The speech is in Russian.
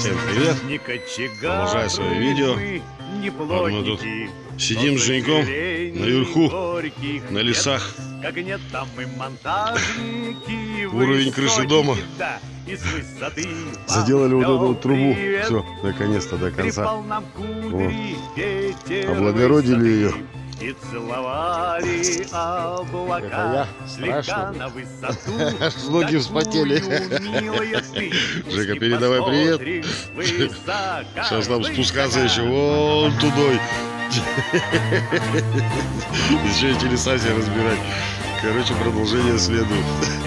Всем привет! Продолжаю свое видео. Вот мы тут сидим с Женьком наверху, на лесах. Уровень крыши дома. Заделали вот эту вот трубу. Все, наконец-то до конца. Вот. Облагородили ее. И целовали облака, слегка на высоту. Аж ноги вспотели. Жека, передавай привет. Сейчас нам спускаться еще вон тудой. Еще эти леса все разбирать. Короче, продолжение следует.